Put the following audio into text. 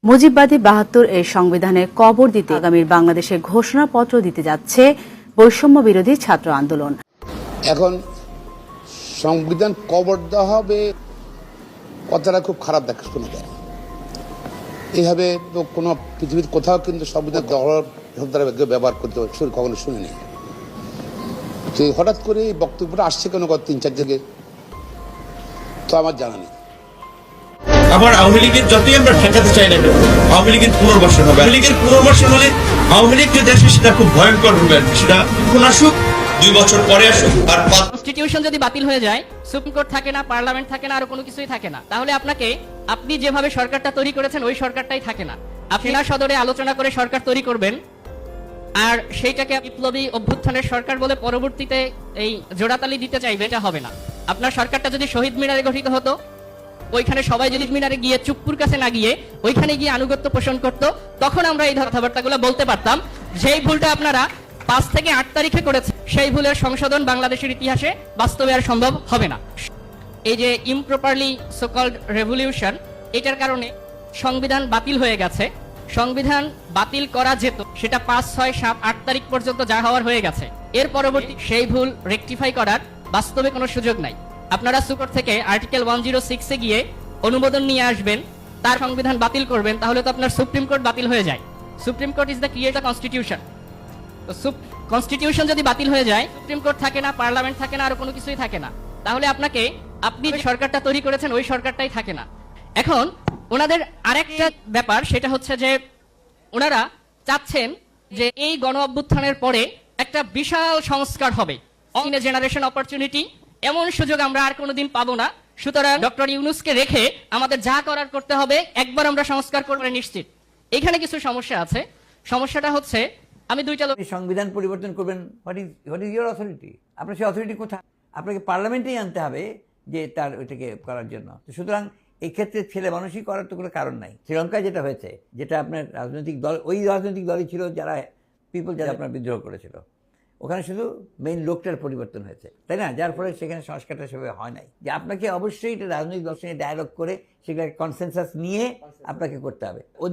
মুজিববাদী ৭২ এর সংবিধানে কবর দিতে আগামীর বাংলাদেশে ঘোষণাপত্র দিতে যাচ্ছে বৈষম্য বিরোধী ছাত্র আন্দোলন। এখন সংবিধান কবর দেওয়া হবে কথাটা খুব খারাপ দেখা শোনা যায়। এইভাবে তো কোনো পৃথিবীর কোথাও কিন্তু সংবিধান শব্দটা ব্যবহার করতে কখনো শুনিনি। তো হঠাৎ করে এই বক্তব্যটা আসছে কেন ৩-৪ জায়গায় তো আমার জানা নেই। আবার আওয়ামী লীগের যতই আমরা ঠেকাতে চাই না কেন, আওয়ামী লীগের পুনর্বাসন হবে। আওয়ামী লীগের পুনর্বাসন হলে আওয়ামী লীগ যে দেশে সেটা খুব ভয়ঙ্কর হবে। সেটা এখন আসুক, 2 বছর পরে আসুক। আর কনস্টিটিউশন যদি বাতিল হয়ে যায়, সুপ্রিম কোর্ট থাকে না, পার্লামেন্ট থাকে না, আর কোনো কিছুই থাকে না, তাহলে আপনি যেভাবে সরকারটা তৈরি করেছেন ওই সরকারটাই থাকে না। আপনি না সদরে আলোচনা করে সরকার তৈরি করবেন, আর সেইটাকে বিপ্লবী অভ্যুত্থানের সরকার বলে পরবর্তীতে এই জোড়াতালি দিতে চাইবে, এটা হবে না। আপনার সরকারটা যদি শহীদ মিনারে গঠিত হতো, ওইখানে সবাই যদি মিনারে গিয়ে চুপ্পুর কাছে না গিয়ে ওইখানে গিয়ে আনুগত্য পোষণ করতো, তখন আমরা এই কথাবার্তাগুলো বলতে পারতাম। যেই ভুলটা আপনারা 5 থেকে 8 তারিখে করেছেন, সেই ভুলের সংশোধন বাংলাদেশের ইতিহাসে বাস্তবে আর সম্ভব হবে না। এই যে ইমপ্রপারলি সোকল্ড রেভলিউশন, এটার কারণে সংবিধান বাতিল হয়ে গেছে। সংবিধান বাতিল করা যেত, সেটা 5, 6, 7, 8 তারিখ পর্যন্ত যা হওয়ার হয়ে গেছে। এর পরবর্তী সেই ভুল রেকটিফাই করার বাস্তবে কোনো সুযোগ নাই। আপনারা সুকোর্ট থেকে আর্টিকেল 106 এ গিয়ে অনুমোদন নিয়ে আসবেন, তার সংবিধান বাতিল করবেন, তাহলে তো আপনার সুপ্রিম কোর্ট বাতিল হয়ে যায়। Supreme court is the creator constitution. তো কনস্টিটিউশন যদি বাতিল হয়ে যায়, সুপ্রিম কোর্ট থাকে না, পার্লামেন্ট থাকে না, আর কোনো কিছুই থাকে না, তাহলে আপনি যে সরকারটা তৈরি করেছেন ওই সরকারটাই থাকে না। এখন ওনাদের আরেকটা ব্যাপার, সেটা হচ্ছে যে ওনারা চাচ্ছেন যে এই গণ অভ্যুত্থানের পরে একটা বিশাল সংস্কার হবে, জেনারেশন অপরচুনিটি, এমন সুযোগ আমরা আর কোনোদিন পাবো না। সুতরাং ডক্টর ইউনূসকে রেখে আমাদের যা করার করতে হবে, একবার আমরা সংস্কার করবো নিশ্চিত। এখানে কিছু সমস্যা আছে। সমস্যাটা হচ্ছে, আমি দুইটা সংবিধান পরিবর্তন করবেন, হোয়াট ইজ ইয়োর অথরিটি? আপনার সেই অথরিটি কোথায়? আপনাকে পার্লামেন্টেই আনতে হবে যে তার ওইটাকে করার জন্য। সুতরাং এই ক্ষেত্রে ছেলে মানুষই করার তো কোনো কারণ নাই। শ্রীলঙ্কায় যেটা হয়েছে, যেটা আপনার রাজনৈতিক দল, ওই রাজনৈতিক দলই ছিল যারা যারা আপনার বিদ্রোহ করেছিল, ওখানে শুধু মেইন লোকটার পরিবর্তন হয়েছে, তাই না? যার ফলে সেখানে সংস্কারটা সেভাবে হয় নাই। যে আপনাকে অবশ্যই এটা রাজনৈতিক দলের সঙ্গে ডায়ালগ করে সেগুলো কনসেনসাস নিয়ে আপনাকে করতে হবে। ওদের